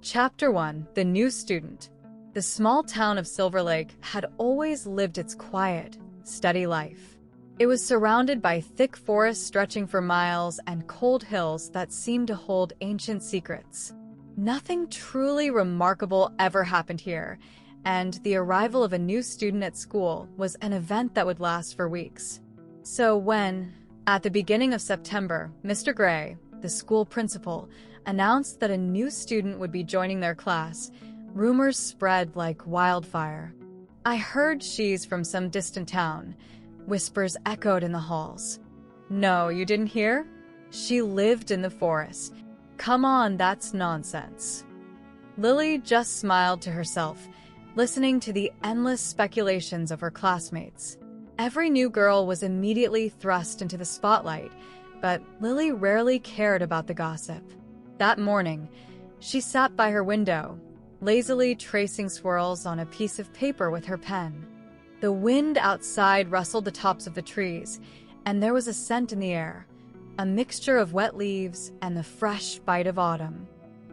Chapter 1: The New Student. The small town of Silver Lake had always lived its quiet, steady life. It was surrounded by thick forests stretching for miles and cold hills that seemed to hold ancient secrets. Nothing truly remarkable ever happened here, and the arrival of a new student at school was an event that would last for weeks. So when, at the beginning of September, Mr. Gray, the school principal, announced that a new student would be joining their class, rumors spread like wildfire. "I heard she's from some distant town," whispers echoed in the halls. "No, you didn't hear? She lived in the forest. Come on, that's nonsense." Lily just smiled to herself, listening to the endless speculations of her classmates. Every new girl was immediately thrust into the spotlight, but Lily rarely cared about the gossip. That morning, she sat by her window, lazily tracing swirls on a piece of paper with her pen. The wind outside rustled the tops of the trees, and there was a scent in the air, a mixture of wet leaves and the fresh bite of autumn.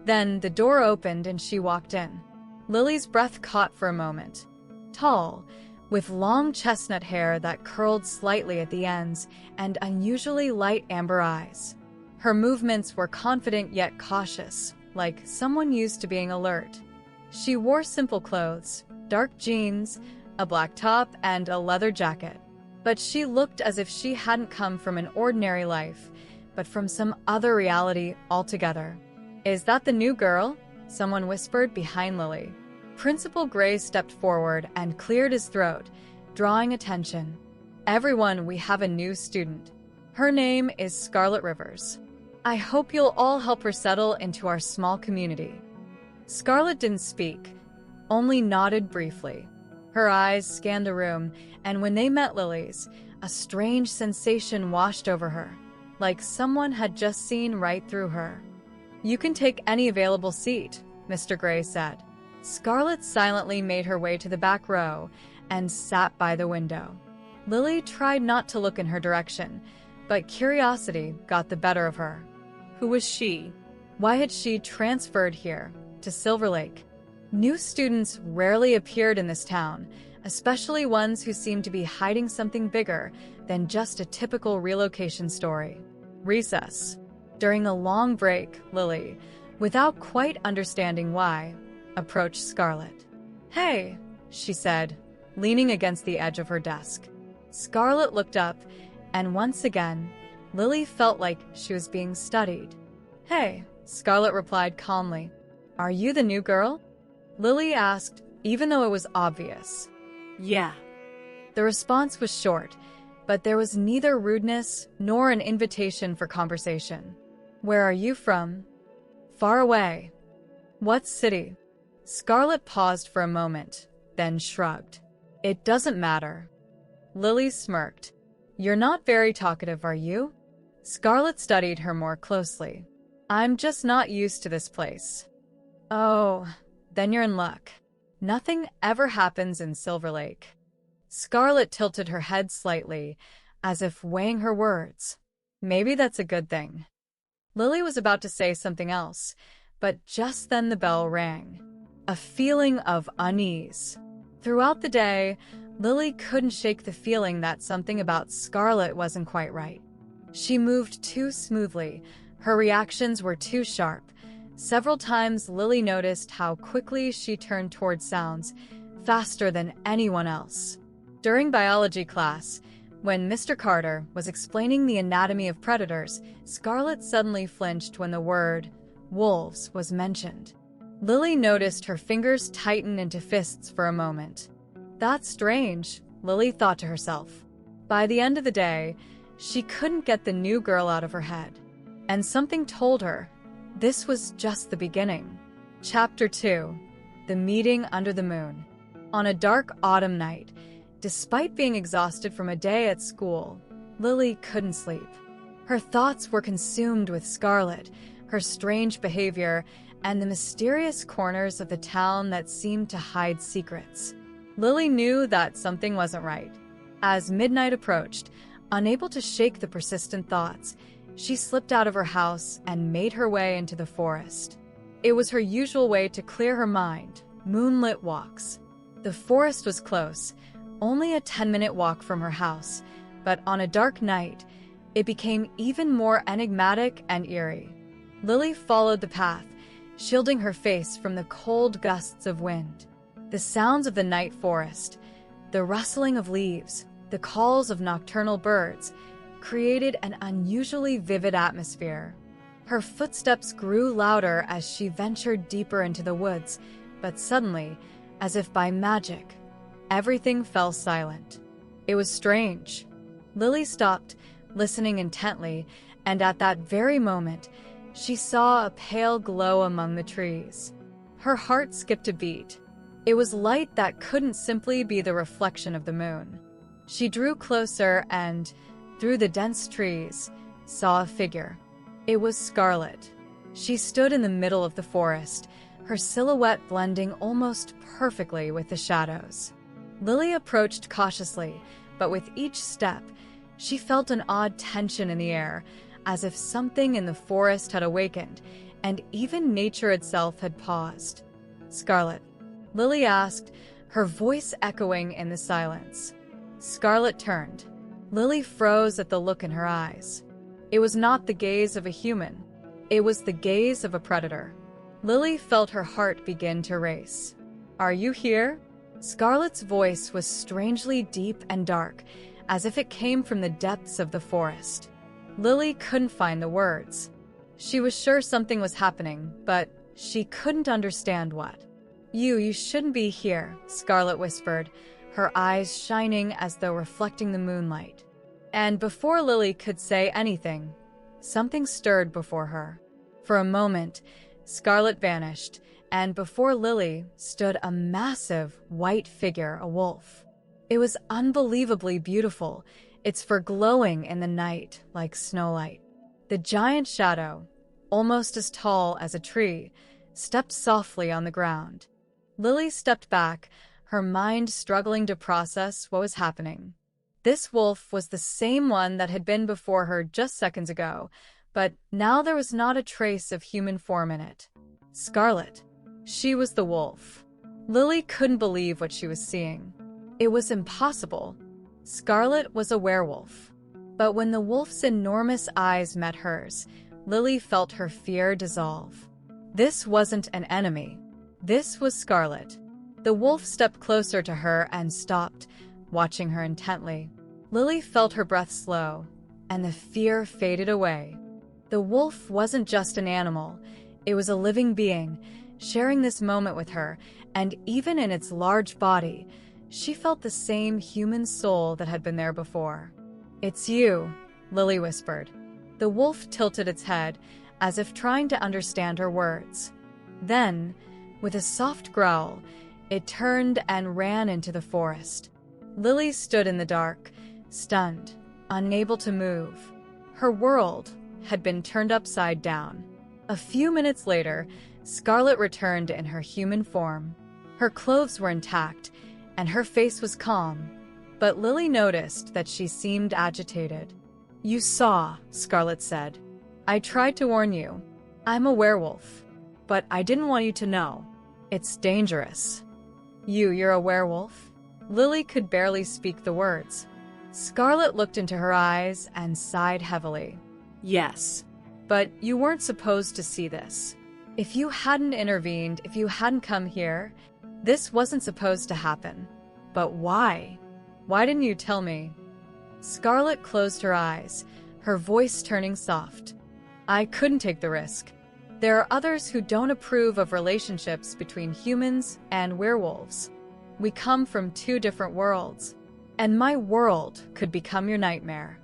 Then the door opened and she walked in. Lily's breath caught for a moment. Tall, with long chestnut hair that curled slightly at the ends and unusually light amber eyes. Her movements were confident yet cautious, like someone used to being alert. She wore simple clothes, dark jeans, a black top, and a leather jacket. But she looked as if she hadn't come from an ordinary life, but from some other reality altogether. "Is that the new girl?" someone whispered behind Lily. Principal Gray stepped forward and cleared his throat, drawing attention. "Everyone, we have a new student. Her name is Scarlett Rivers. I hope you'll all help her settle into our small community." Scarlett didn't speak, only nodded briefly. Her eyes scanned the room, and when they met Lily's, a strange sensation washed over her, like someone had just seen right through her. "You can take any available seat," Mr. Gray said. Scarlett silently made her way to the back row and sat by the window. Lily tried not to look in her direction, but curiosity got the better of her. Who was she? Why had she transferred here, to Silver Lake? New students rarely appeared in this town, especially ones who seemed to be hiding something bigger than just a typical relocation story. Recess. During the long break, Lily, without quite understanding why, approached Scarlett. "Hey," she said, leaning against the edge of her desk. Scarlett looked up, and once again, Lily felt like she was being studied. "Hey," Scarlett replied calmly. "Are you the new girl?" Lily asked, even though it was obvious. "Yeah." The response was short, but there was neither rudeness nor an invitation for conversation. "Where are you from?" "Far away." "What city?" Scarlett paused for a moment, then shrugged. "It doesn't matter." Lily smirked. "You're not very talkative, are you?" Scarlett studied her more closely. "I'm just not used to this place." "Oh, then you're in luck. Nothing ever happens in Silver Lake." Scarlett tilted her head slightly, as if weighing her words. Maybe that's a good thing. Lily was about to say something else, but just then the bell rang. A feeling of unease. Throughout the day, Lily couldn't shake the feeling that something about Scarlett wasn't quite right. She moved too smoothly, her reactions were too sharp. Several times Lily noticed how quickly she turned toward sounds, faster than anyone else. During biology class, when Mr. Carter was explaining the anatomy of predators, Scarlett suddenly flinched when the word wolves was mentioned. Lily noticed her fingers tighten into fists for a moment. That's strange, Lily thought to herself. By the end of the day, she couldn't get the new girl out of her head. And something told her this was just the beginning. Chapter 2: The Meeting Under the Moon. On a dark autumn night, despite being exhausted from a day at school, Lily couldn't sleep. Her thoughts were consumed with Scarlett, her strange behavior, and the mysterious corners of the town that seemed to hide secrets. Lily knew that something wasn't right. As midnight approached, unable to shake the persistent thoughts, she slipped out of her house and made her way into the forest. It was her usual way to clear her mind, moonlit walks. The forest was close, only a 10-minute walk from her house, but on a dark night, it became even more enigmatic and eerie. Lily followed the path, shielding her face from the cold gusts of wind. The sounds of the night forest, the rustling of leaves, the calls of nocturnal birds, created an unusually vivid atmosphere. Her footsteps grew louder as she ventured deeper into the woods, but suddenly, as if by magic, everything fell silent. It was strange. Lily stopped, listening intently, and at that very moment, she saw a pale glow among the trees. Her heart skipped a beat. It was light that couldn't simply be the reflection of the moon. She drew closer and, through the dense trees, saw a figure. It was Scarlett. She stood in the middle of the forest, her silhouette blending almost perfectly with the shadows. Lily approached cautiously, but with each step, she felt an odd tension in the air, as if something in the forest had awakened, and even nature itself had paused. "Scarlett?" Lily asked, her voice echoing in the silence. Scarlett turned. Lily froze at the look in her eyes. It was not the gaze of a human. It was the gaze of a predator. Lily felt her heart begin to race. "Are you here?" Scarlett's voice was strangely deep and dark, as if it came from the depths of the forest. Lily couldn't find the words. She was sure something was happening, but she couldn't understand what. You shouldn't be here," Scarlett whispered, her eyes shining as though reflecting the moonlight. And before Lily could say anything, something stirred before her. For a moment, Scarlett vanished, and before Lily stood a massive, white figure, a wolf. It was unbelievably beautiful, its fur glowing in the night like snowlight. The giant shadow, almost as tall as a tree, stepped softly on the ground. Lily stepped back, her mind struggling to process what was happening. This wolf was the same one that had been before her just seconds ago, but now there was not a trace of human form in it. Scarlett. She was the wolf. Lily couldn't believe what she was seeing. It was impossible. Scarlett was a werewolf. But when the wolf's enormous eyes met hers, Lily felt her fear dissolve. This wasn't an enemy. This was Scarlett. The wolf stepped closer to her and stopped, watching her intently. Lily felt her breath slow, and the fear faded away. The wolf wasn't just an animal. It was a living being, sharing this moment with her, and even in its large body, she felt the same human soul that had been there before. "It's you," Lily whispered. The wolf tilted its head, as if trying to understand her words. Then, with a soft growl, it turned and ran into the forest. Lily stood in the dark, stunned, unable to move. Her world had been turned upside down. A few minutes later, Scarlett returned in her human form. Her clothes were intact, and her face was calm, but Lily noticed that she seemed agitated. "You saw," Scarlett said. "I tried to warn you. I'm a werewolf, but I didn't want you to know. It's dangerous." You're a werewolf?" Lily could barely speak the words. Scarlett looked into her eyes and sighed heavily. "Yes, but you weren't supposed to see this. If you hadn't intervened, if you hadn't come here, this wasn't supposed to happen. But why? Why didn't you tell me?" Scarlett closed her eyes, her voice turning soft. "I couldn't take the risk. There are others who don't approve of relationships between humans and werewolves. We come from two different worlds, and my world could become your nightmare."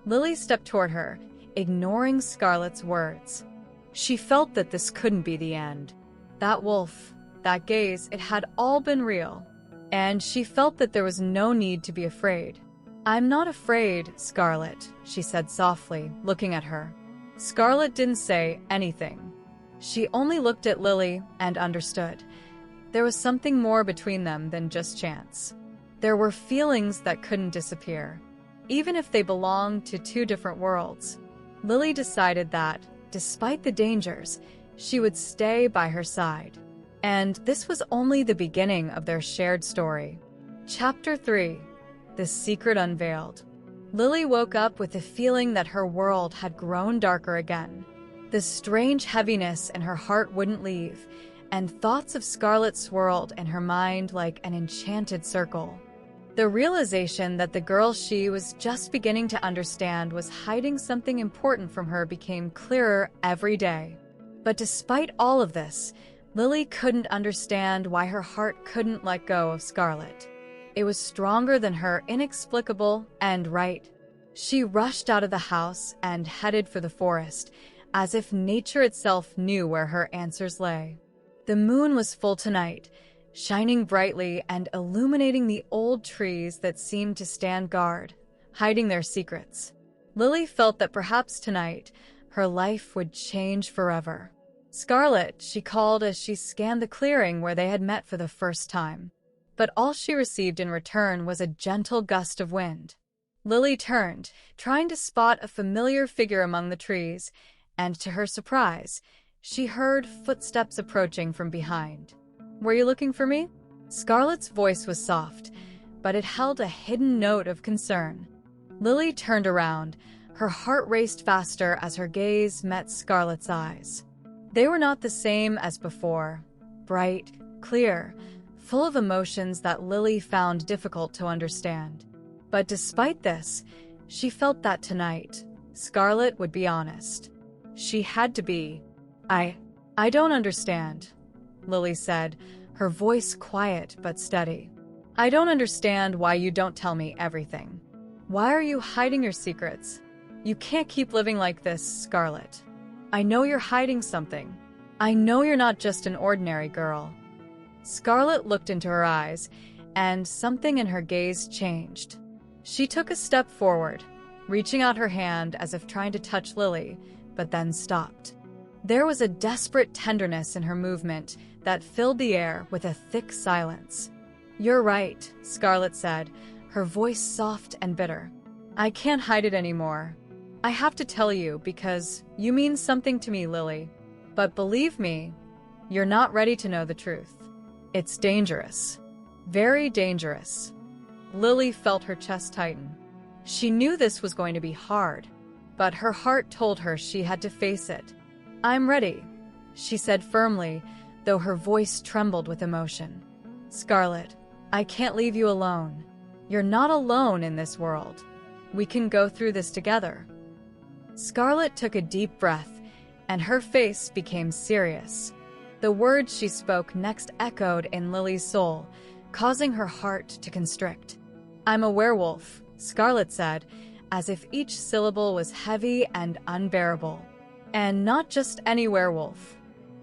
Lily stepped toward her, ignoring Scarlett's words. She felt that this couldn't be the end. That wolf, that gaze, it had all been real. And she felt that there was no need to be afraid. "I'm not afraid, Scarlett," she said softly, looking at her. Scarlett didn't say anything. She only looked at Lily and understood. There was something more between them than just chance. There were feelings that couldn't disappear, even if they belonged to two different worlds. Lily decided that, despite the dangers, She would stay by her side. And this was only the beginning of their shared story. Chapter 3: The Secret Unveiled. Lily woke up with the feeling that her world had grown darker again. The strange heaviness in her heart wouldn't leave, and thoughts of Scarlett swirled in her mind like an enchanted circle. The realization that the girl she was just beginning to understand was hiding something important from her became clearer every day. But despite all of this, Lily couldn't understand why her heart couldn't let go of Scarlett. It was stronger than her, inexplicable and right. She rushed out of the house and headed for the forest, as if nature itself knew where her answers lay. The moon was full tonight, shining brightly and illuminating the old trees that seemed to stand guard, hiding their secrets. Lily felt that perhaps tonight, her life would change forever. Scarlett, she called as she scanned the clearing where they had met for the first time. But all she received in return was a gentle gust of wind. Lily turned, trying to spot a familiar figure among the trees, and to her surprise, she heard footsteps approaching from behind. "Were you looking for me?" Scarlett's voice was soft, but it held a hidden note of concern. Lily turned around. Her heart raced faster as her gaze met Scarlett's eyes. They were not the same as before, bright, clear, full of emotions that Lily found difficult to understand. But despite this, she felt that tonight, Scarlett would be honest. She had to be. I don't understand," Lily said, her voice quiet but steady. "I don't understand why you don't tell me everything. Why are you hiding your secrets? You can't keep living like this, Scarlett. I know you're hiding something. I know you're not just an ordinary girl." Scarlett looked into her eyes, and something in her gaze changed. She took a step forward, reaching out her hand as if trying to touch Lily, but then stopped. There was a desperate tenderness in her movement that filled the air with a thick silence. "You're right," Scarlett said, her voice soft and bitter. "I can't hide it anymore. I have to tell you because you mean something to me, Lily. But believe me, you're not ready to know the truth. It's dangerous. Very dangerous." Lily felt her chest tighten. She knew this was going to be hard, but her heart told her she had to face it. "I'm ready," she said firmly, though her voice trembled with emotion. "Scarlett, I can't leave you alone. You're not alone in this world. We can go through this together." Scarlett took a deep breath, and her face became serious. The words she spoke next echoed in Lily's soul, causing her heart to constrict. "I'm a werewolf," Scarlett said, as if each syllable was heavy and unbearable. "And not just any werewolf.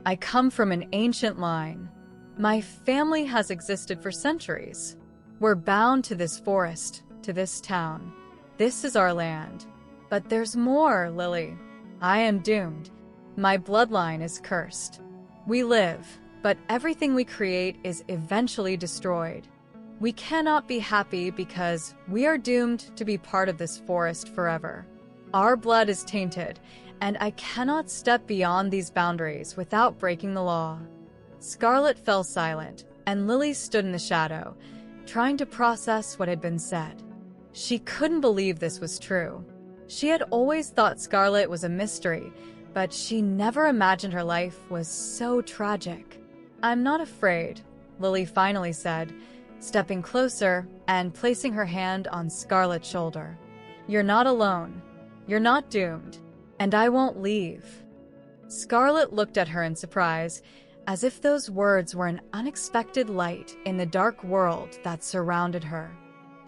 I come from an ancient line. My family has existed for centuries. We're bound to this forest, to this town. This is our land. But there's more, Lily. I am doomed. My bloodline is cursed. We live, but everything we create is eventually destroyed. We cannot be happy because we are doomed to be part of this forest forever. Our blood is tainted, and I cannot step beyond these boundaries without breaking the law." Scarlett fell silent, and Lily stood in the shadow, trying to process what had been said. She couldn't believe this was true. She had always thought Scarlett was a mystery, but she never imagined her life was so tragic. "I'm not afraid," Lily finally said, stepping closer and placing her hand on Scarlett's shoulder. "You're not alone. You're not doomed. And I won't leave." Scarlett looked at her in surprise, as if those words were an unexpected light in the dark world that surrounded her.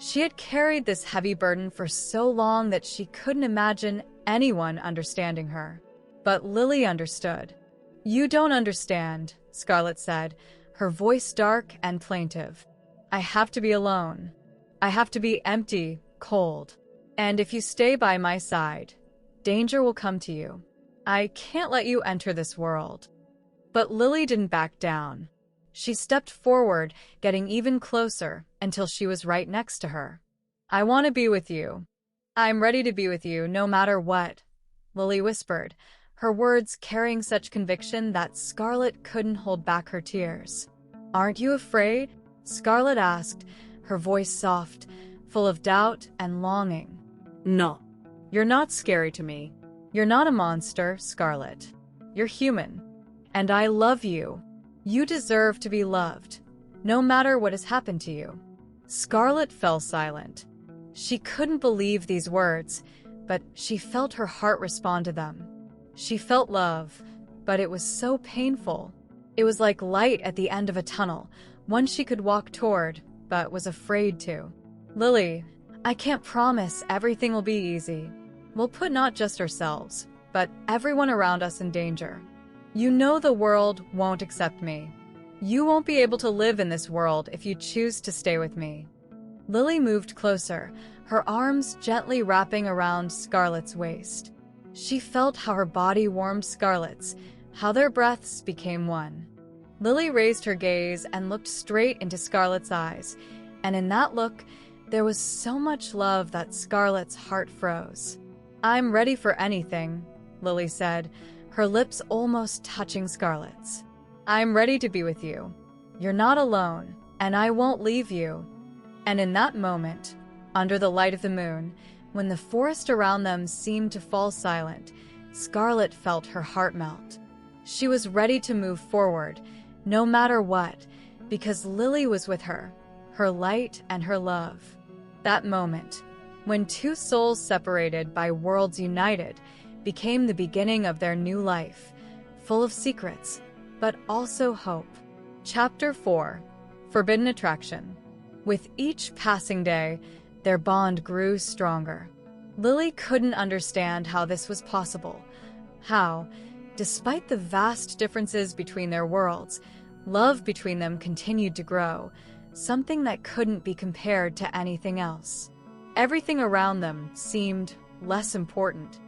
She had carried this heavy burden for so long that she couldn't imagine anyone understanding her. But Lily understood. "You don't understand," Scarlett said, her voice dark and plaintive. "I have to be alone. I have to be empty, cold. And if you stay by my side, danger will come to you. I can't let you enter this world." But Lily didn't back down. She stepped forward, getting even closer, until she was right next to her. "I want to be with you. I'm ready to be with you, no matter what," Lily whispered, her words carrying such conviction that Scarlett couldn't hold back her tears. "Aren't you afraid?" Scarlett asked, her voice soft, full of doubt and longing. "No. You're not scary to me." "You're not a monster, Scarlett. You're human. And I love you. You deserve to be loved, no matter what has happened to you." Scarlett fell silent. She couldn't believe these words, but she felt her heart respond to them. She felt love, but it was so painful. It was like light at the end of a tunnel, one she could walk toward, but was afraid to. "Lily, I can't promise everything will be easy. We'll put not just ourselves, but everyone around us in danger. You know the world won't accept me. You won't be able to live in this world if you choose to stay with me." Lily moved closer, her arms gently wrapping around Scarlett's waist. She felt how her body warmed Scarlett's, how their breaths became one. Lily raised her gaze and looked straight into Scarlett's eyes, and in that look, there was so much love that Scarlett's heart froze. "I'm ready for anything," Lily said, her lips almost touching Scarlett's. "I'm ready to be with you. You're not alone, and I won't leave you." And in that moment, under the light of the moon, when the forest around them seemed to fall silent, Scarlett felt her heart melt. She was ready to move forward, no matter what, because Lily was with her, her light and her love. That moment, when two souls separated by worlds united, became the beginning of their new life, full of secrets, but also hope. Chapter 4: Forbidden Attraction. With each passing day, their bond grew stronger. Lily couldn't understand how this was possible. How, despite the vast differences between their worlds, love between them continued to grow, something that couldn't be compared to anything else. Everything around them seemed less important.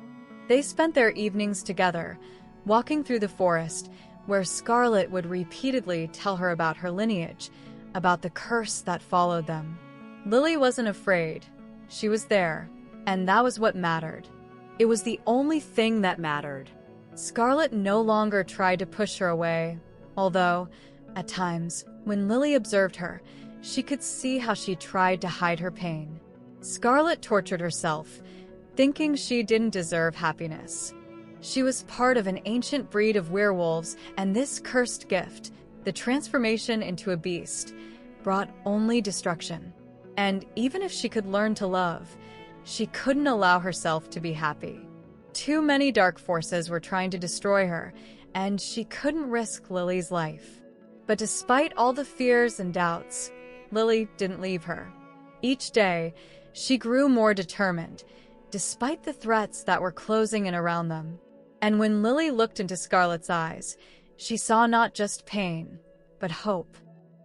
They spent their evenings together, walking through the forest, where Scarlett would repeatedly tell her about her lineage, about the curse that followed them. Lily wasn't afraid. She was there, and that was what mattered. It was the only thing that mattered. Scarlett no longer tried to push her away, although, at times, when Lily observed her, she could see how she tried to hide her pain. Scarlett tortured herself, thinking she didn't deserve happiness. She was part of an ancient breed of werewolves, and this cursed gift, the transformation into a beast, brought only destruction. And even if she could learn to love, she couldn't allow herself to be happy. Too many dark forces were trying to destroy her, and she couldn't risk Lily's life. But despite all the fears and doubts, Lily didn't leave her. Each day, she grew more determined, despite the threats that were closing in around them. And when Lily looked into Scarlett's eyes, she saw not just pain, but hope.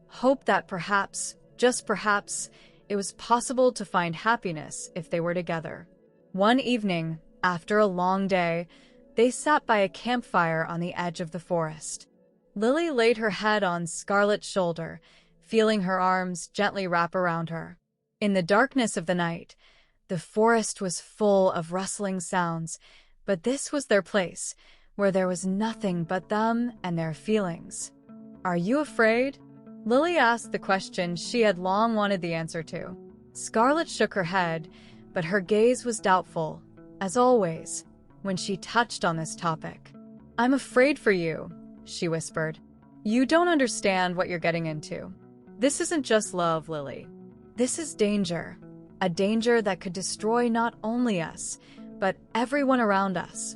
Hope that perhaps, just perhaps, it was possible to find happiness if they were together. One evening, after a long day, they sat by a campfire on the edge of the forest. Lily laid her head on Scarlett's shoulder, feeling her arms gently wrap around her. In the darkness of the night, the forest was full of rustling sounds, but this was their place, where there was nothing but them and their feelings. "Are you afraid?" Lily asked the question she had long wanted the answer to. Scarlett shook her head, but her gaze was doubtful, as always, when she touched on this topic. "I'm afraid for you," she whispered. "You don't understand what you're getting into. This isn't just love, Lily. This is danger, a danger that could destroy not only us, but everyone around us."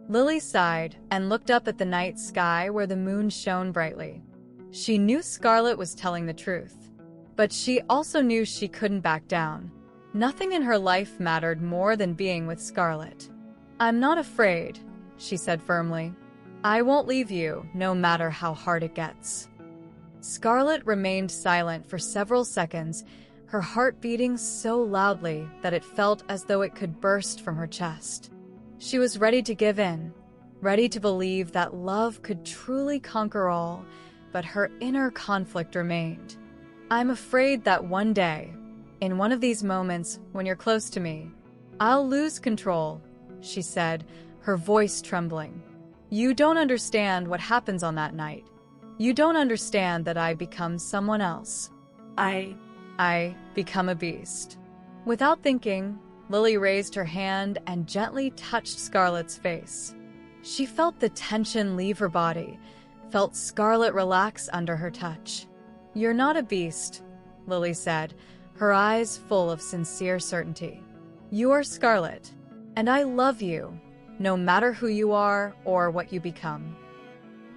Lily sighed and looked up at the night sky where the moon shone brightly. She knew Scarlett was telling the truth, but she also knew she couldn't back down. Nothing in her life mattered more than being with Scarlett. "I'm not afraid," she said firmly. "I won't leave you, no matter how hard it gets." Scarlett remained silent for several seconds, her heart beating so loudly that it felt as though it could burst from her chest. She was ready to give in, ready to believe that love could truly conquer all, but her inner conflict remained. "I'm afraid that one day, in one of these moments when you're close to me, I'll lose control," she said, her voice trembling. "You don't understand what happens on that night. You don't understand that I become someone else. I become a beast." Without thinking, Lily raised her hand and gently touched Scarlett's face. She felt the tension leave her body, felt Scarlett relax under her touch. "You're not a beast," Lily said, her eyes full of sincere certainty. "You are Scarlett, and I love you, no matter who you are or what you become."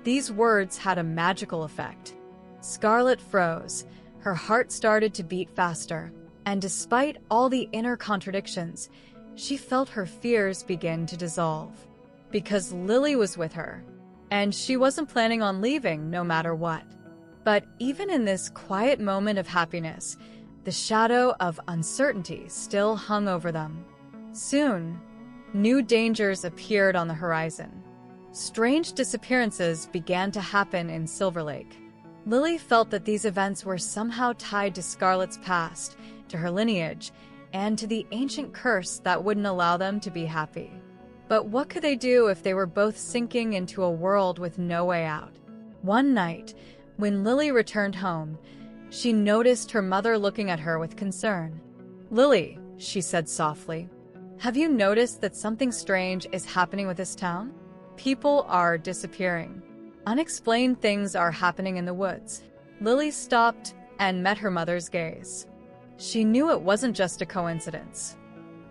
These words had a magical effect. Scarlett froze, her heart started to beat faster, and despite all the inner contradictions, she felt her fears begin to dissolve. Because Lily was with her, and she wasn't planning on leaving no matter what. But even in this quiet moment of happiness, the shadow of uncertainty still hung over them. Soon, new dangers appeared on the horizon. Strange disappearances began to happen in Silver Lake. Lily felt that these events were somehow tied to Scarlett's past, to her lineage, and to the ancient curse that wouldn't allow them to be happy. But what could they do if they were both sinking into a world with no way out? One night, when Lily returned home, she noticed her mother looking at her with concern. "Lily," she said softly, "have you noticed that something strange is happening with this town? People are disappearing. Unexplained things are happening in the woods." Lily stopped and met her mother's gaze. She knew it wasn't just a coincidence.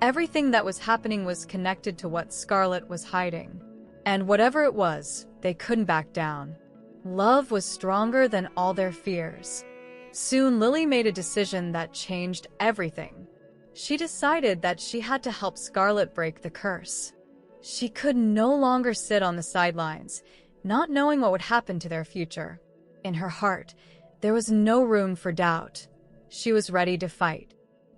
Everything that was happening was connected to what Scarlett was hiding. And whatever it was, they couldn't back down. Love was stronger than all their fears. Soon, Lily made a decision that changed everything. She decided that she had to help Scarlett break the curse. She could no longer sit on the sidelines, not knowing what would happen to their future. In her heart, there was no room for doubt. She was ready to fight.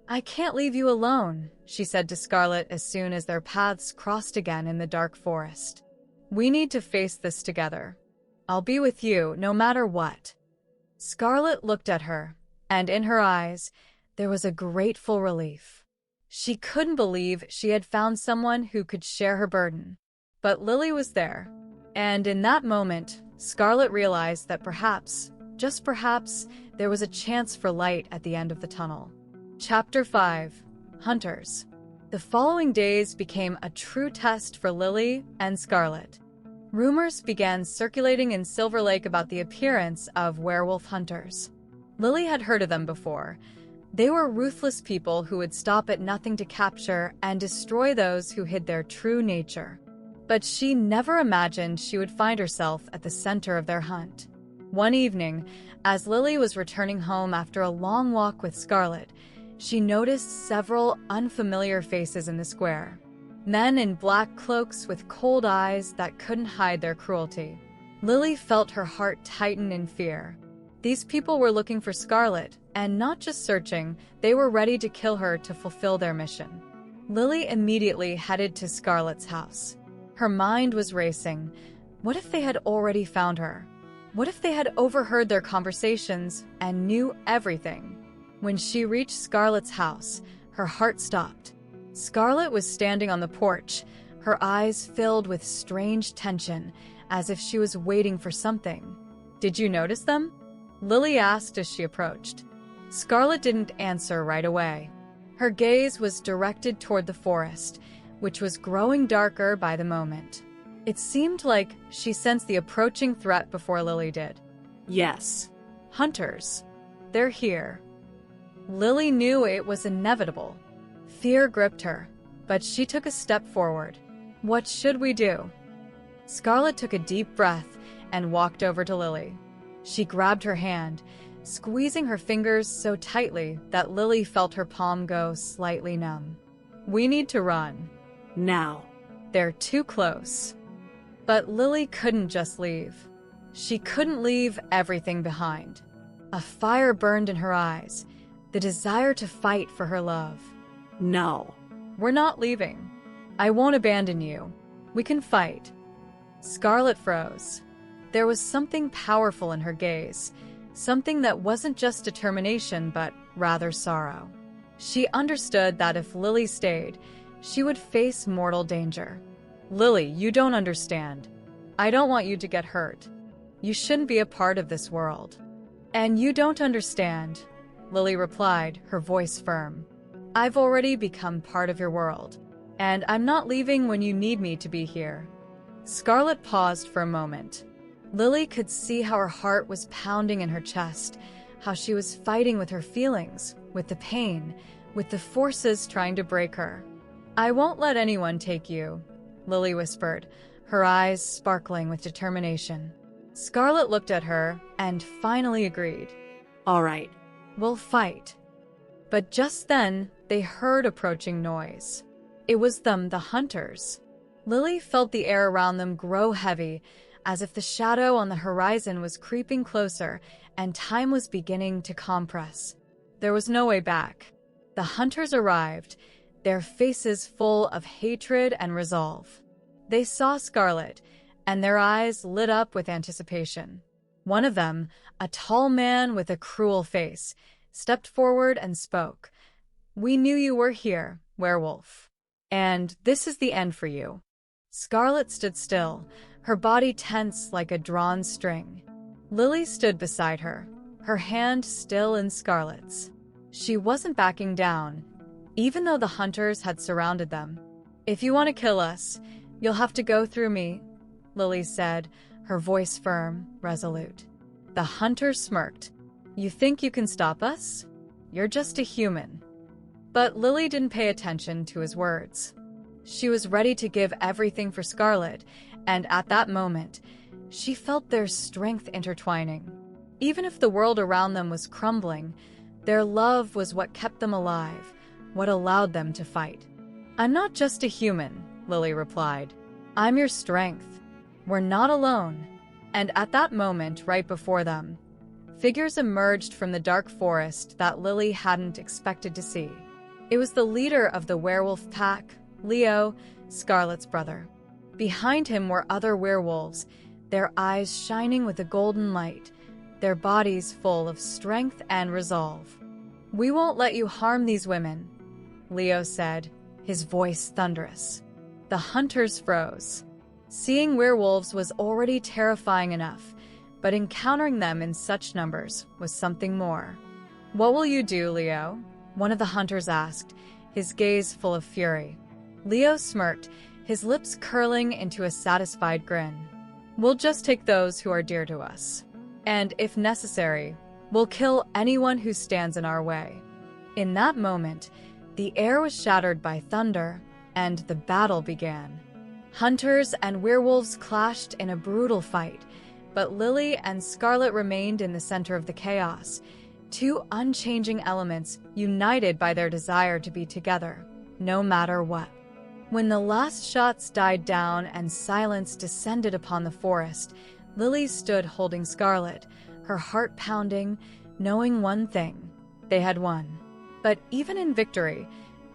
"I can't leave you alone," she said to Scarlett as soon as their paths crossed again in the dark forest. "We need to face this together. I'll be with you no matter what." Scarlett looked at her, and in her eyes, there was a grateful relief. She couldn't believe she had found someone who could share her burden. But Lily was there, and in that moment, Scarlett realized that perhaps, just perhaps, there was a chance for light at the end of the tunnel. Chapter 5: Hunters. The following days became a true test for Lily and Scarlett. Rumors began circulating in Silver Lake about the appearance of werewolf hunters. Lily had heard of them before. They were ruthless people who would stop at nothing to capture and destroy those who hid their true nature. But she never imagined she would find herself at the center of their hunt. One evening, as Lily was returning home after a long walk with Scarlett, she noticed several unfamiliar faces in the square. Men in black cloaks with cold eyes that couldn't hide their cruelty. Lily felt her heart tighten in fear. These people were looking for Scarlett, and not just searching, they were ready to kill her to fulfill their mission. Lily immediately headed to Scarlett's house. Her mind was racing. What if they had already found her? What if they had overheard their conversations and knew everything? When she reached Scarlett's house, her heart stopped. Scarlett was standing on the porch, her eyes filled with strange tension, as if she was waiting for something. "Did you notice them?" Lily asked as she approached. Scarlett didn't answer right away. Her gaze was directed toward the forest, which was growing darker by the moment. It seemed like she sensed the approaching threat before Lily did. "Yes. Hunters. They're here." Lily knew it was inevitable. Fear gripped her, but she took a step forward. "What should we do?" Scarlett took a deep breath and walked over to Lily. She grabbed her hand, squeezing her fingers so tightly that Lily felt her palm go slightly numb. "We need to run. Now." They're too close." But Lily couldn't just leave. She couldn't leave everything behind. A fire burned in her eyes, the desire to fight for her love. "No." "We're not leaving. I won't abandon you. We can fight." Scarlett froze. There was something powerful in her gaze, something that wasn't just determination but rather sorrow. She understood that if Lily stayed, she would face mortal danger. Lily, you don't understand. I don't want you to get hurt. You shouldn't be a part of this world. And you don't understand, Lily replied, her voice firm. I've already become part of your world, and I'm not leaving when you need me to be here. Scarlett paused for a moment. Lily could see how her heart was pounding in her chest, how she was fighting with her feelings, with the pain, with the forces trying to break her. I won't let anyone take you, Lily whispered, her eyes sparkling with determination. Scarlett looked at her and finally agreed. All right. We'll fight. But just then, they heard approaching noise. It was them, the hunters. Lily felt the air around them grow heavy, as if the shadow on the horizon was creeping closer and time was beginning to compress. There was no way back. The hunters arrived, their faces full of hatred and resolve. They saw Scarlett, and their eyes lit up with anticipation. One of them, a tall man with a cruel face, stepped forward and spoke. We knew you were here, Werewolf. And this is the end for you. Scarlett stood still, her body tense like a drawn string. Lily stood beside her, her hand still in Scarlett's. She wasn't backing down, even though the hunters had surrounded them. If you want to kill us, you'll have to go through me, Lily said, her voice firm, resolute. The hunter smirked. You think you can stop us? You're just a human. But Lily didn't pay attention to his words. She was ready to give everything for Scarlett, and at that moment, she felt their strength intertwining. Even if the world around them was crumbling, their love was what kept them alive, what allowed them to fight. I'm not just a human, Lily replied. I'm your strength. We're not alone. And at that moment, right before them, figures emerged from the dark forest that Lily hadn't expected to see. It was the leader of the werewolf pack, Leo, Scarlett's brother. Behind him were other werewolves, their eyes shining with a golden light, their bodies full of strength and resolve. We won't let you harm these women, Leo said, his voice thunderous. The hunters froze. Seeing werewolves was already terrifying enough, but encountering them in such numbers was something more. What will you do, Leo? One of the hunters asked, his gaze full of fury. Leo smirked, his lips curling into a satisfied grin. We'll just take those who are dear to us. And if necessary, we'll kill anyone who stands in our way. In that moment, the air was shattered by thunder, and the battle began. Hunters and werewolves clashed in a brutal fight, but Lily and Scarlett remained in the center of the chaos, two unchanging elements united by their desire to be together, no matter what. When the last shots died down and silence descended upon the forest, Lily stood holding Scarlett, her heart pounding, knowing one thing: they had won. But even in victory,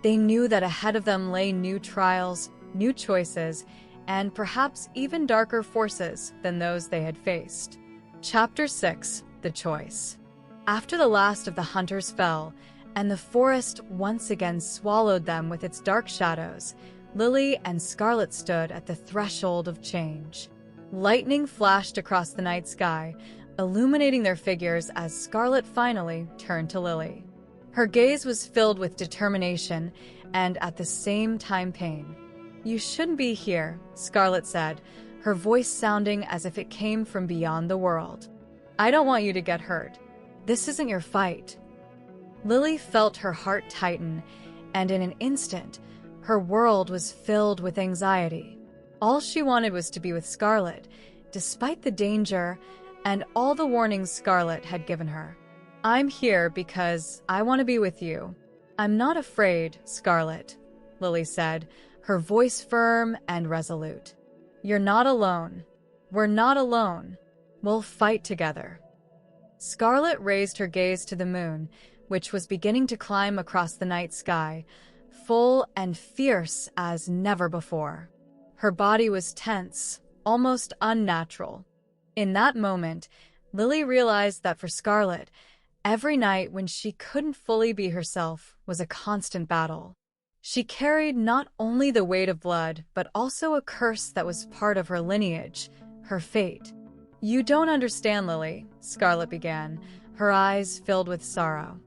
they knew that ahead of them lay new trials, new choices, and perhaps even darker forces than those they had faced. Chapter 6: The Choice. After the last of the hunters fell, and the forest once again swallowed them with its dark shadows, Lily and Scarlett stood at the threshold of change. Lightning flashed across the night sky, illuminating their figures as Scarlett finally turned to Lily. Her gaze was filled with determination and at the same time pain. You shouldn't be here, Scarlett said, her voice sounding as if it came from beyond the world. I don't want you to get hurt. This isn't your fight. Lily felt her heart tighten, and in an instant, her world was filled with anxiety. All she wanted was to be with Scarlett, despite the danger and all the warnings Scarlett had given her. I'm here because I want to be with you. I'm not afraid, Scarlett, Lily said, her voice firm and resolute. You're not alone. We're not alone. We'll fight together. Scarlett raised her gaze to the moon, which was beginning to climb across the night sky, full and fierce as never before. Her body was tense, almost unnatural. In that moment, Lily realized that for Scarlett, every night when she couldn't fully be herself was a constant battle. She carried not only the weight of blood, but also a curse that was part of her lineage, her fate. "You don't understand, Lily," Scarlett began, her eyes filled with sorrow.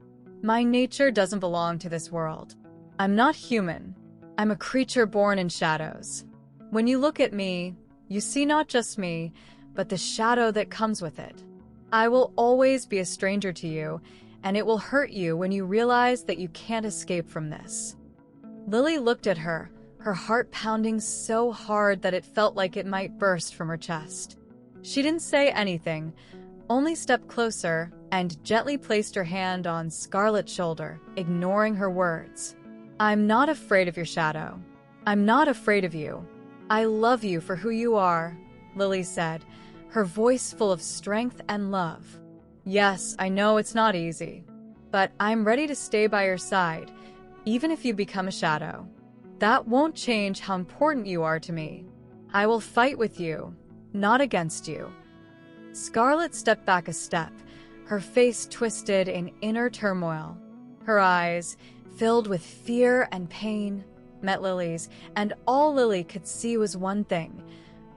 "My nature doesn't belong to this world. I'm not human. I'm a creature born in shadows. When you look at me, you see not just me, but the shadow that comes with it. I will always be a stranger to you, and it will hurt you when you realize that you can't escape from this." Lily looked at her, her heart pounding so hard that it felt like it might burst from her chest. She didn't say anything, only stepped closer and gently placed her hand on Scarlett's shoulder, ignoring her words. "I'm not afraid of your shadow. I'm not afraid of you. I love you for who you are," Lily said, her voice full of strength and love. "Yes, I know it's not easy, but I'm ready to stay by your side, even if you become a shadow. That won't change how important you are to me. I will fight with you, not against you." Scarlett stepped back a step, her face twisted in inner turmoil. Her eyes, filled with fear and pain, met Lily's, and all Lily could see was one thing: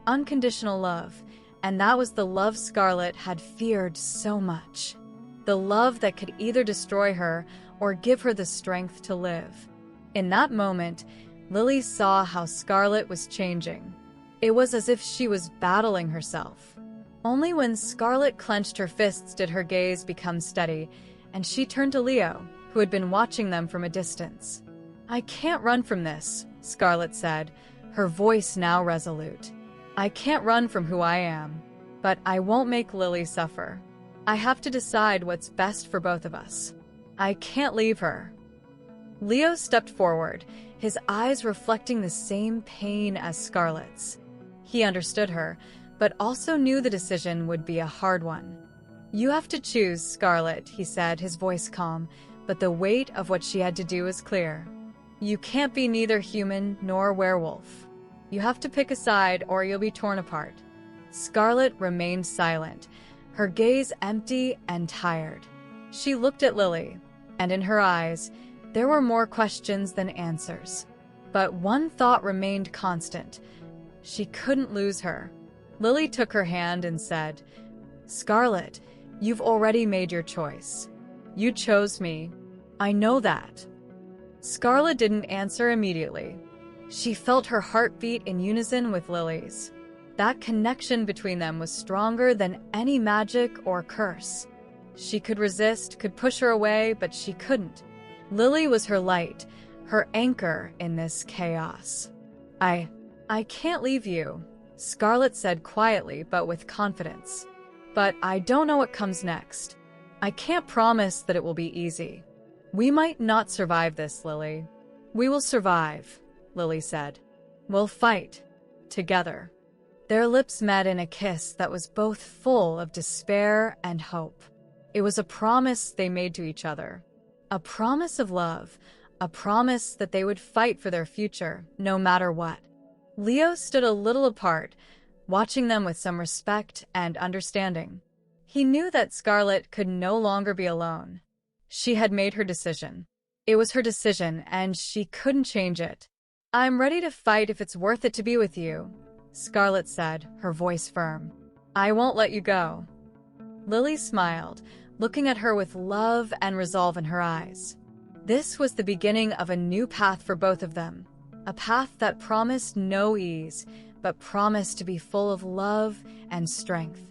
unconditional love, and that was the love Scarlett had feared so much. The love that could either destroy her or give her the strength to live. In that moment, Lily saw how Scarlett was changing. It was as if she was battling herself. Only when Scarlett clenched her fists did her gaze become steady, and she turned to Leo, who had been watching them from a distance. "I can't run from this," Scarlett said, her voice now resolute. "I can't run from who I am, but I won't make Lily suffer. I have to decide what's best for both of us. I can't leave her." Leo stepped forward, his eyes reflecting the same pain as Scarlett's. He understood her, but also knew the decision would be a hard one. "You have to choose, Scarlett," he said, his voice calm, but the weight of what she had to do was clear. "You can't be neither human nor werewolf. You have to pick a side or you'll be torn apart." Scarlett remained silent, her gaze empty and tired. She looked at Lily, and in her eyes, there were more questions than answers. But one thought remained constant: she couldn't lose her. Lily took her hand and said, "Scarlett, you've already made your choice. You chose me. I know that." Scarlett didn't answer immediately. She felt her heartbeat in unison with Lily's. That connection between them was stronger than any magic or curse. She could resist, could push her away, but she couldn't. Lily was her light, her anchor in this chaos. I can't leave you," Scarlett said quietly but with confidence. "But I don't know what comes next. I can't promise that it will be easy. We might not survive this, Lily." "We will survive," Lily said. "We'll fight. Together." Their lips met in a kiss that was both full of despair and hope. It was a promise they made to each other. A promise of love, a promise that they would fight for their future, no matter what. Leo stood a little apart, watching them with some respect and understanding. He knew that Scarlett could no longer be alone. She had made her decision. It was her decision, and she couldn't change it. "I'm ready to fight if it's worth it to be with you," Scarlett said, her voice firm. "I won't let you go." Lily smiled, looking at her with love and resolve in her eyes. This was the beginning of a new path for both of them, a path that promised no ease, but promised to be full of love and strength.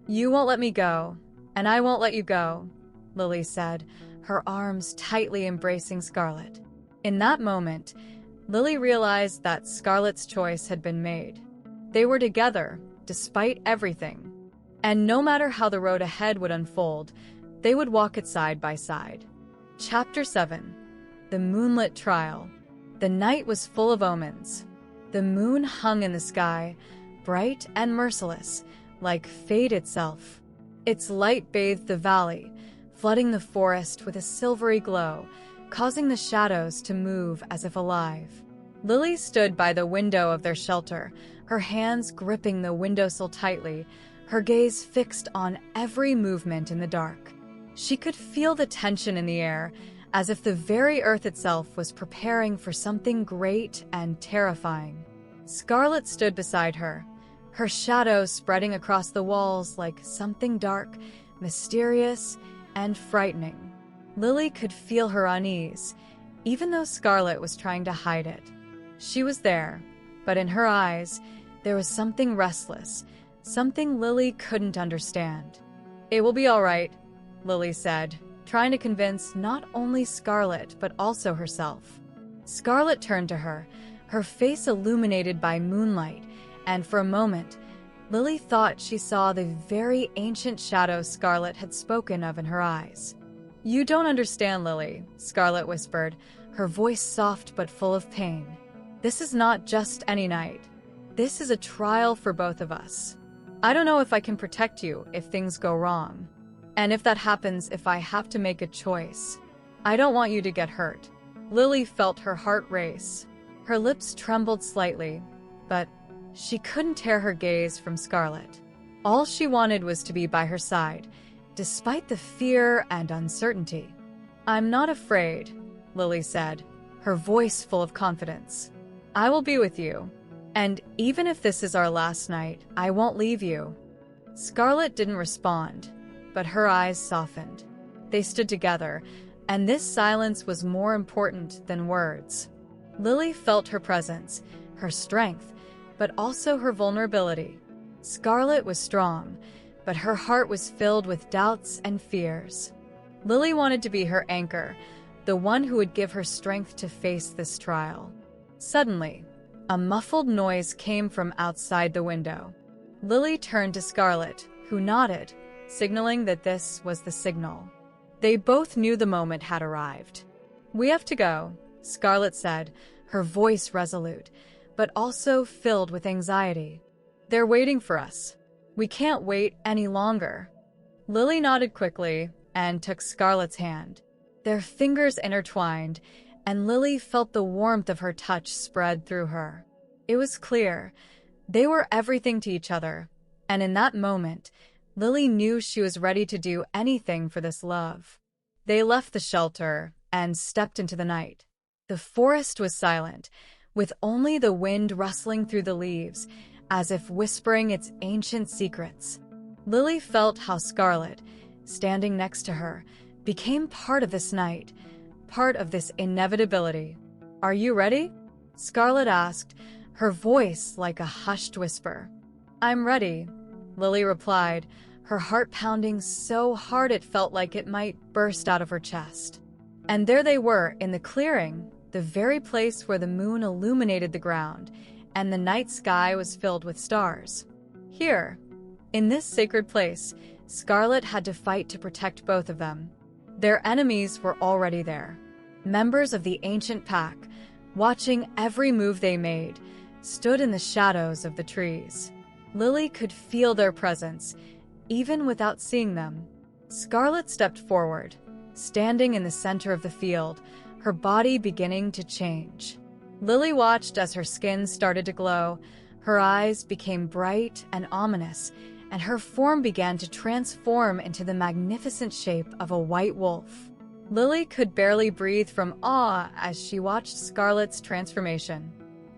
"You won't let me go, and I won't let you go," Lily said, her arms tightly embracing Scarlett. In that moment, Lily realized that Scarlett's choice had been made. They were together, despite everything. And no matter how the road ahead would unfold, they would walk it side by side. Chapter 7. The Moonlit Trial. The night was full of omens. The moon hung in the sky, bright and merciless, like fate itself. Its light bathed the valley, flooding the forest with a silvery glow, causing the shadows to move as if alive. Lily stood by the window of their shelter, her hands gripping the windowsill tightly, her gaze fixed on every movement in the dark. She could feel the tension in the air, as if the very earth itself was preparing for something great and terrifying. Scarlett stood beside her, her shadow spreading across the walls like something dark, mysterious, and frightening. Lily could feel her unease, even though Scarlett was trying to hide it. She was there, but in her eyes, there was something restless, something Lily couldn't understand. "It will be all right," Lily said, trying to convince not only Scarlett but also herself. Scarlett turned to her, her face illuminated by moonlight, and for a moment, Lily thought she saw the very ancient shadow Scarlett had spoken of in her eyes. "You don't understand, Lily," Scarlett whispered, her voice soft but full of pain. "This is not just any night. This is a trial for both of us. I don't know if I can protect you if things go wrong. And if that happens, if I have to make a choice, I don't want you to get hurt." Lily felt her heart race. Her lips trembled slightly, but she couldn't tear her gaze from Scarlett. All she wanted was to be by her side, despite the fear and uncertainty. "I'm not afraid," Lily said, her voice full of confidence. "I will be with you. And even if this is our last night, I won't leave you." Scarlett didn't respond, but her eyes softened. They stood together, and this silence was more important than words. Lily felt her presence, her strength, but also her vulnerability. Scarlett was strong, but her heart was filled with doubts and fears. Lily wanted to be her anchor, the one who would give her strength to face this trial. Suddenly, a muffled noise came from outside the window. Lily turned to Scarlett, who nodded, signaling that this was the signal. They both knew the moment had arrived. "We have to go," Scarlett said, her voice resolute, but also filled with anxiety. "They're waiting for us. We can't wait any longer." Lily nodded quickly and took Scarlett's hand. Their fingers intertwined, and Lily felt the warmth of her touch spread through her. It was clear they were everything to each other, and in that moment, Lily knew she was ready to do anything for this love. They left the shelter and stepped into the night. The forest was silent, with only the wind rustling through the leaves, as if whispering its ancient secrets. Lily felt how Scarlett, standing next to her, became part of this night, part of this inevitability. "Are you ready?" Scarlett asked, her voice like a hushed whisper. "I'm ready," Lily replied, her heart pounding so hard it felt like it might burst out of her chest. And there they were in the clearing, the very place where the moon illuminated the ground, and the night sky was filled with stars. Here, in this sacred place, Scarlett had to fight to protect both of them. Their enemies were already there. Members of the ancient pack, watching every move they made, stood in the shadows of the trees. Lily could feel their presence, even without seeing them. Scarlett stepped forward, standing in the center of the field, her body beginning to change. Lily watched as her skin started to glow, her eyes became bright and ominous, and her form began to transform into the magnificent shape of a white wolf. Lily could barely breathe from awe as she watched Scarlett's transformation.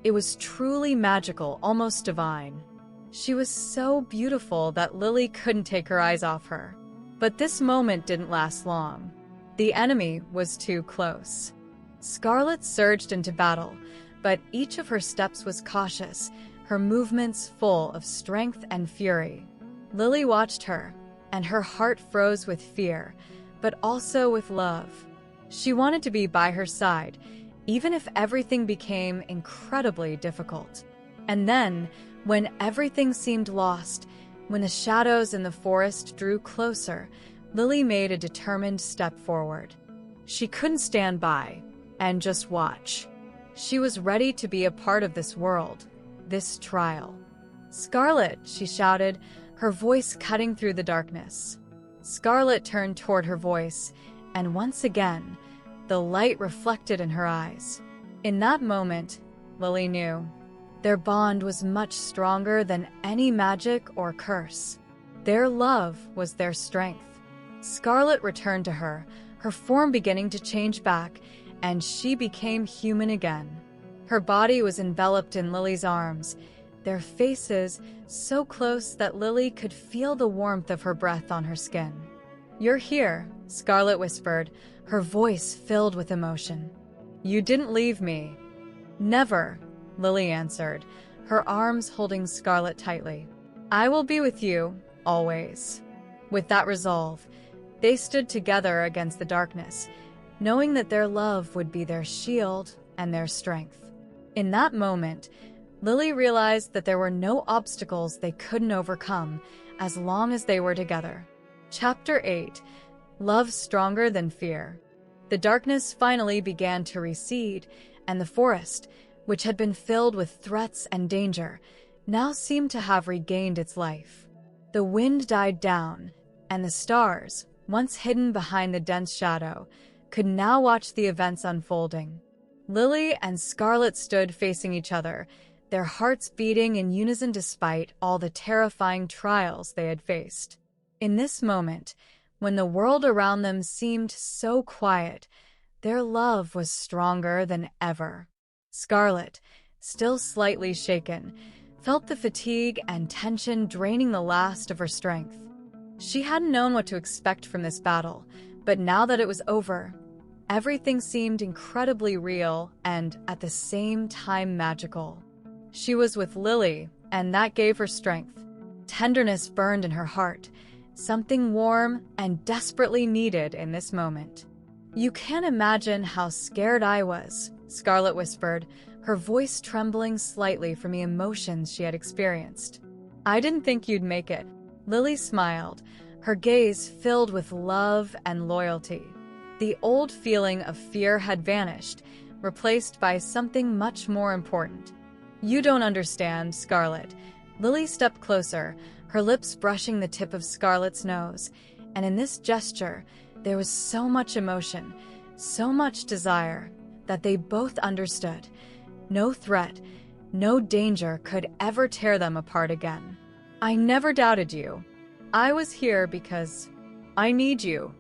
It was truly magical, almost divine. She was so beautiful that Lily couldn't take her eyes off her. But this moment didn't last long. The enemy was too close. Scarlett surged into battle, but each of her steps was cautious, her movements full of strength and fury. Lily watched her, and her heart froze with fear, but also with love. She wanted to be by her side, even if everything became incredibly difficult. And then, when everything seemed lost, when the shadows in the forest drew closer, Lily made a determined step forward. She couldn't stand by and just watch. She was ready to be a part of this world, this trial. "Scarlett," she shouted, her voice cutting through the darkness. Scarlett turned toward her voice, and once again, the light reflected in her eyes. In that moment, Lily knew their bond was much stronger than any magic or curse. Their love was their strength. Scarlett returned to her, her form beginning to change back, and she became human again. Her body was enveloped in Lily's arms, their faces so close that Lily could feel the warmth of her breath on her skin. "You're here," Scarlett whispered, her voice filled with emotion. "You didn't leave me." "Never," Lily answered, her arms holding Scarlett tightly. "I will be with you, always." With that resolve, they stood together against the darkness, knowing that their love would be their shield and their strength. In that moment, Lily realized that there were no obstacles they couldn't overcome as long as they were together. Chapter 8. Love Stronger Than Fear. The darkness finally began to recede, and the forest, which had been filled with threats and danger, now seemed to have regained its life. The wind died down, and the stars, once hidden behind the dense shadow, could now watch the events unfolding. Lily and Scarlett stood facing each other, their hearts beating in unison despite all the terrifying trials they had faced. In this moment, when the world around them seemed so quiet, their love was stronger than ever. Scarlett, still slightly shaken, felt the fatigue and tension draining the last of her strength. She hadn't known what to expect from this battle, but now that it was over, everything seemed incredibly real and, at the same time, magical. She was with Lily, and that gave her strength. Tenderness burned in her heart, something warm and desperately needed in this moment. "You can't imagine how scared I was," Scarlett whispered, her voice trembling slightly from the emotions she had experienced. "I didn't think you'd make it." Lily smiled, her gaze filled with love and loyalty. The old feeling of fear had vanished, replaced by something much more important. "You don't understand, Scarlett." Lily stepped closer, her lips brushing the tip of Scarlett's nose, and in this gesture, there was so much emotion, so much desire, that they both understood. No threat, no danger could ever tear them apart again. "I never doubted you. I was here because I need you."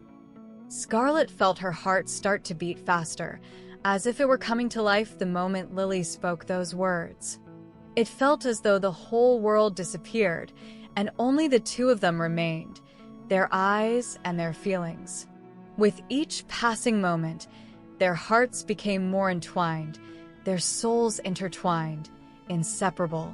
Scarlett felt her heart start to beat faster, as if it were coming to life the moment Lily spoke those words. It felt as though the whole world disappeared, and only the two of them remained, their eyes and their feelings. With each passing moment, their hearts became more entwined, their souls intertwined, inseparable.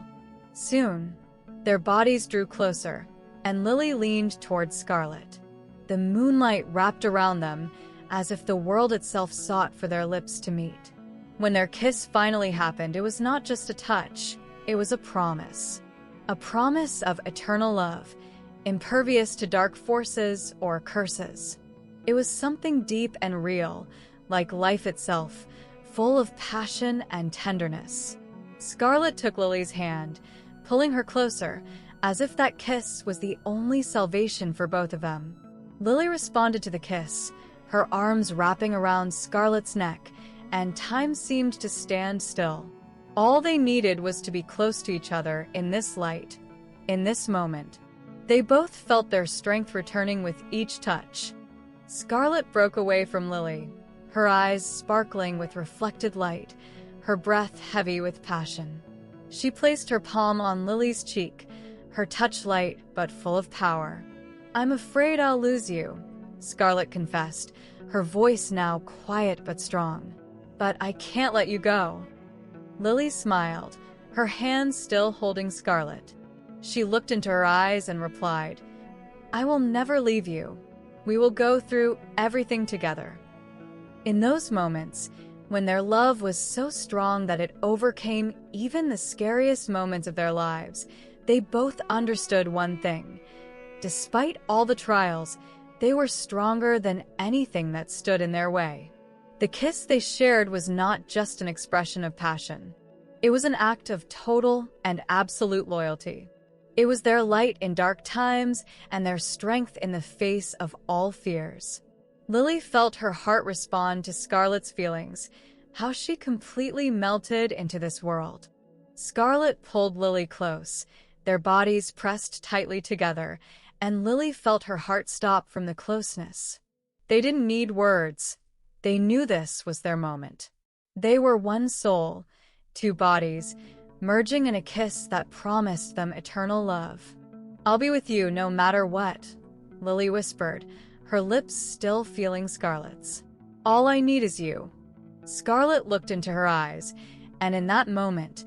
Soon, their bodies drew closer, and Lily leaned towards Scarlett. The moonlight wrapped around them, as if the world itself sought for their lips to meet. When their kiss finally happened, it was not just a touch, it was a promise. A promise of eternal love, impervious to dark forces or curses. It was something deep and real, like life itself, full of passion and tenderness. Scarlett took Lily's hand, pulling her closer, as if that kiss was the only salvation for both of them. Lily responded to the kiss, her arms wrapping around Scarlett's neck, and time seemed to stand still. All they needed was to be close to each other in this light, in this moment. They both felt their strength returning with each touch. Scarlett broke away from Lily, her eyes sparkling with reflected light, her breath heavy with passion. She placed her palm on Lily's cheek, her touch light but full of power. "I'm afraid I'll lose you," Scarlett confessed, her voice now quiet but strong. "But I can't let you go." Lily smiled, her hands still holding Scarlett. She looked into her eyes and replied, "I will never leave you. We will go through everything together." In those moments, when their love was so strong that it overcame even the scariest moments of their lives, they both understood one thing. Despite all the trials, they were stronger than anything that stood in their way. The kiss they shared was not just an expression of passion. It was an act of total and absolute loyalty. It was their light in dark times and their strength in the face of all fears. Lily felt her heart respond to Scarlett's feelings, how she completely melted into this world. Scarlett pulled Lily close, their bodies pressed tightly together, and Lily felt her heart stop from the closeness. They didn't need words. They knew this was their moment. They were one soul, two bodies, merging in a kiss that promised them eternal love. "I'll be with you no matter what," Lily whispered, her lips still feeling Scarlett's. "All I need is you." Scarlett looked into her eyes, and in that moment,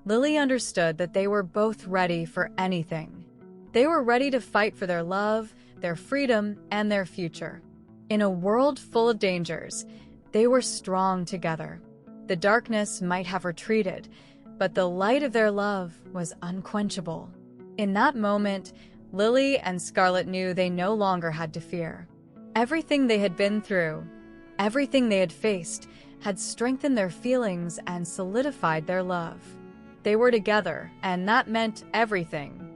Lily understood that they were both ready for anything. They were ready to fight for their love, their freedom, and their future. In a world full of dangers, they were strong together. The darkness might have retreated, but the light of their love was unquenchable. In that moment, Lily and Scarlett knew they no longer had to fear. Everything they had been through, everything they had faced, had strengthened their feelings and solidified their love. They were together, and that meant everything.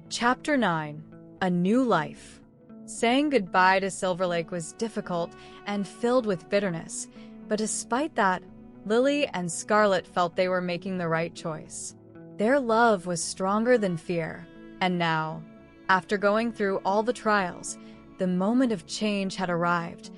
Chapter 9: A New Life. Saying goodbye to Silver Lake was difficult and filled with bitterness, but despite that, Lily and Scarlett felt they were making the right choice. Their love was stronger than fear, and now, after going through all the trials, the moment of change had arrived.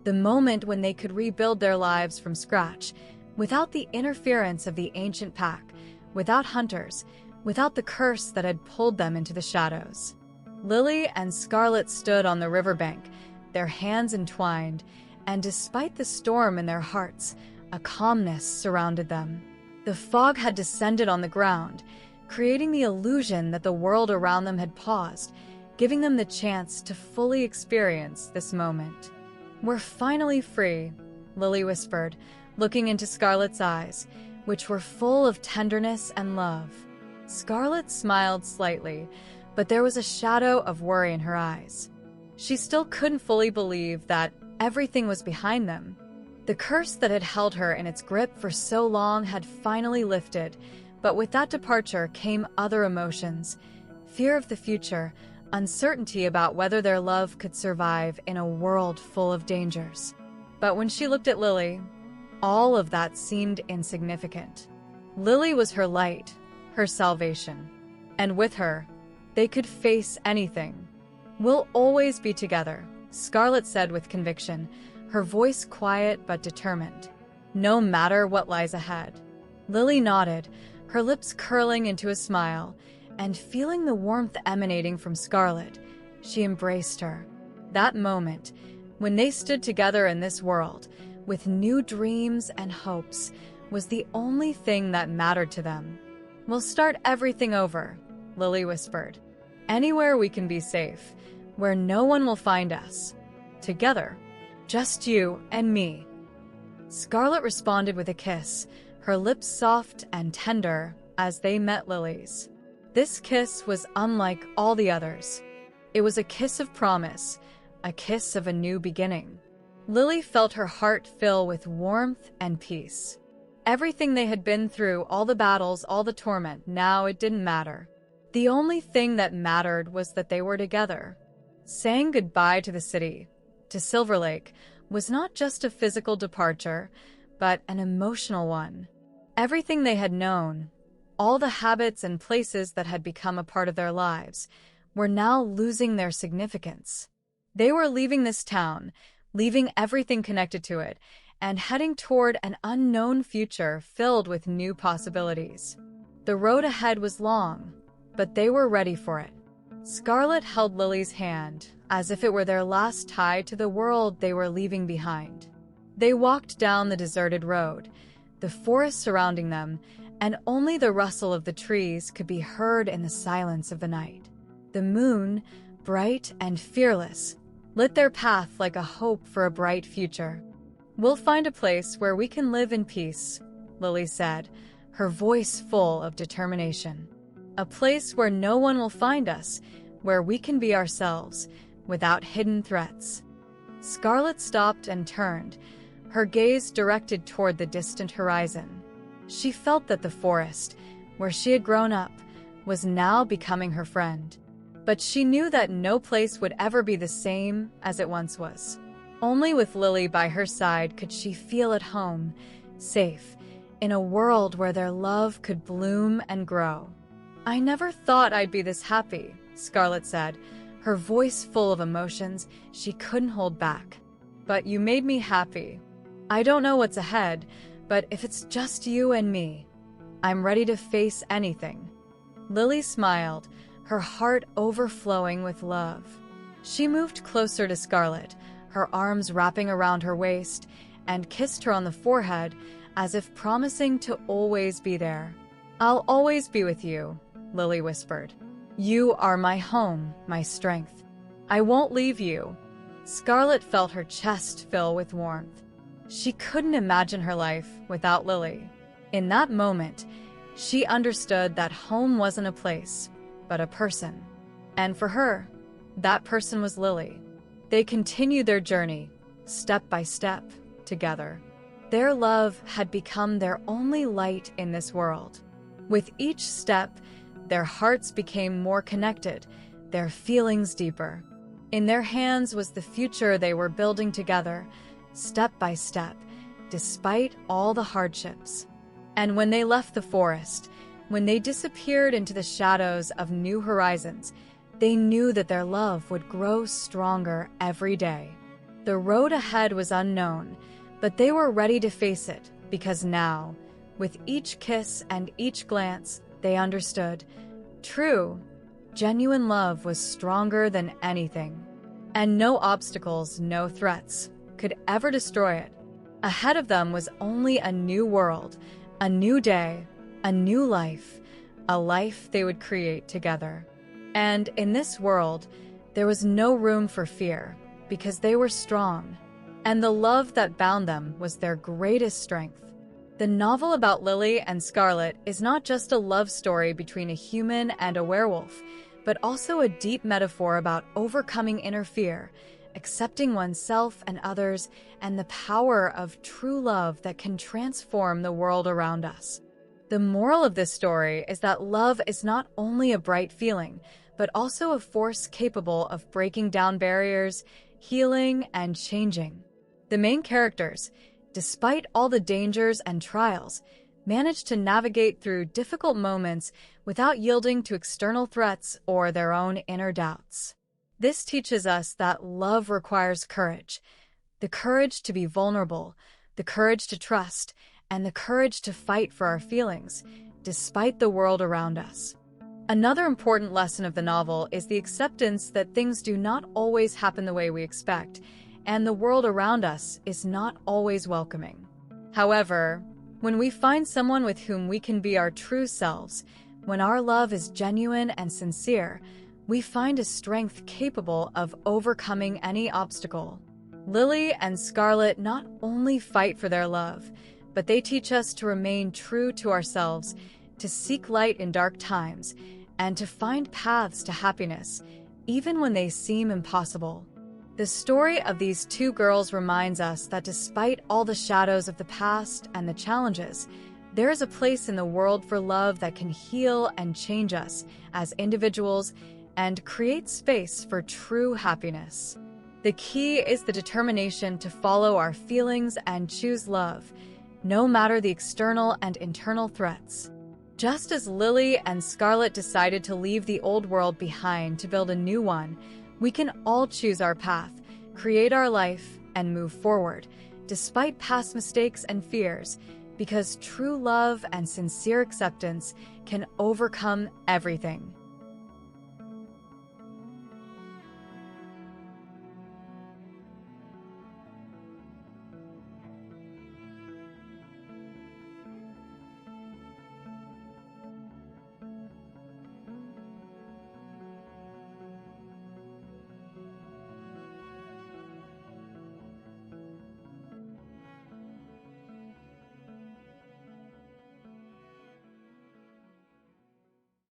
The moment when they could rebuild their lives from scratch, without the interference of the ancient pack, without hunters, without the curse that had pulled them into the shadows. Lily and Scarlett stood on the riverbank, their hands entwined, and despite the storm in their hearts, a calmness surrounded them. The fog had descended on the ground, creating the illusion that the world around them had paused, giving them the chance to fully experience this moment. "We're finally free," Lily whispered, looking into Scarlett's eyes, which were full of tenderness and love. Scarlett smiled slightly, but there was a shadow of worry in her eyes. She still couldn't fully believe that everything was behind them. The curse that had held her in its grip for so long had finally lifted, but with that departure came other emotions: fear of the future, uncertainty about whether their love could survive in a world full of dangers. But when she looked at Lily, all of that seemed insignificant. Lily was her light, her salvation, and with her, they could face anything. "We'll always be together," Scarlett said with conviction, her voice quiet but determined. "No matter what lies ahead." Lily nodded, her lips curling into a smile, and feeling the warmth emanating from Scarlett, she embraced her. That moment, when they stood together in this world, with new dreams and hopes, was the only thing that mattered to them. "We'll start everything over," Lily whispered. "Anywhere we can be safe, where no one will find us. Together. Just you and me." Scarlett responded with a kiss, her lips soft and tender as they met Lily's. This kiss was unlike all the others. It was a kiss of promise, a kiss of a new beginning. Lily felt her heart fill with warmth and peace. Everything they had been through, all the battles, all the torment, now it didn't matter. The only thing that mattered was that they were together. Saying goodbye to the city, to Silver Lake, was not just a physical departure, but an emotional one. Everything they had known, all the habits and places that had become a part of their lives, were now losing their significance. They were leaving this town, leaving everything connected to it, and heading toward an unknown future filled with new possibilities. The road ahead was long, but they were ready for it. Scarlett held Lily's hand, as if it were their last tie to the world they were leaving behind. They walked down the deserted road, the forest surrounding them, and only the rustle of the trees could be heard in the silence of the night. The moon, bright and fearless, lit their path like a hope for a bright future. "We'll find a place where we can live in peace," Lily said, her voice full of determination. "A place where no one will find us, where we can be ourselves, without hidden threats." Scarlett stopped and turned, her gaze directed toward the distant horizon. She felt that the forest, where she had grown up, was now becoming her friend. But she knew that no place would ever be the same as it once was. Only with Lily by her side could she feel at home, safe, in a world where their love could bloom and grow. "I never thought I'd be this happy," Scarlett said, her voice full of emotions she couldn't hold back. but you made me happy. I don't know what's ahead, but if it's just you and me, I'm ready to face anything." Lily smiled, her heart overflowing with love. She moved closer to Scarlett, her arms wrapping around her waist, and kissed her on the forehead as if promising to always be there. "I'll always be with you," Lily whispered. "You are my home, my strength. I won't leave you." Scarlett felt her chest fill with warmth. She couldn't imagine her life without Lily. In that moment, she understood that home wasn't a place, but a person. And for her, that person was Lily. They continued their journey, step by step, together. Their love had become their only light in this world. With each step, their hearts became more connected, their feelings deeper. In their hands was the future they were building together, step by step, despite all the hardships. And when they left the forest, when they disappeared into the shadows of new horizons, they knew that their love would grow stronger every day. The road ahead was unknown, but they were ready to face it, because now, with each kiss and each glance, they understood. True, genuine love was stronger than anything. And no obstacles, no threats, could ever destroy it. Ahead of them was only a new world, a new day, a new life, a life they would create together. And in this world, there was no room for fear, because they were strong. And the love that bound them was their greatest strength. The novel about Lily and Scarlett is not just a love story between a human and a werewolf, but also a deep metaphor about overcoming inner fear, accepting oneself and others, and the power of true love that can transform the world around us. The moral of this story is that love is not only a bright feeling, but also a force capable of breaking down barriers, healing, and changing. The main characters, despite all the dangers and trials, managed to navigate through difficult moments without yielding to external threats or their own inner doubts. This teaches us that love requires courage, the courage to be vulnerable, the courage to trust, and the courage to fight for our feelings, despite the world around us. Another important lesson of the novel is the acceptance that things do not always happen the way we expect, and the world around us is not always welcoming. However, when we find someone with whom we can be our true selves, when our love is genuine and sincere, we find a strength capable of overcoming any obstacle. Lily and Scarlett not only fight for their love, but they teach us to remain true to ourselves, to seek light in dark times, and to find paths to happiness, even when they seem impossible. The story of these two girls reminds us that despite all the shadows of the past and the challenges, there is a place in the world for love that can heal and change us as individuals and create space for true happiness. The key is the determination to follow our feelings and choose love, no matter the external and internal threats. Just as Lily and Scarlett decided to leave the old world behind to build a new one, we can all choose our path, create our life, and move forward, despite past mistakes and fears, because true love and sincere acceptance can overcome everything.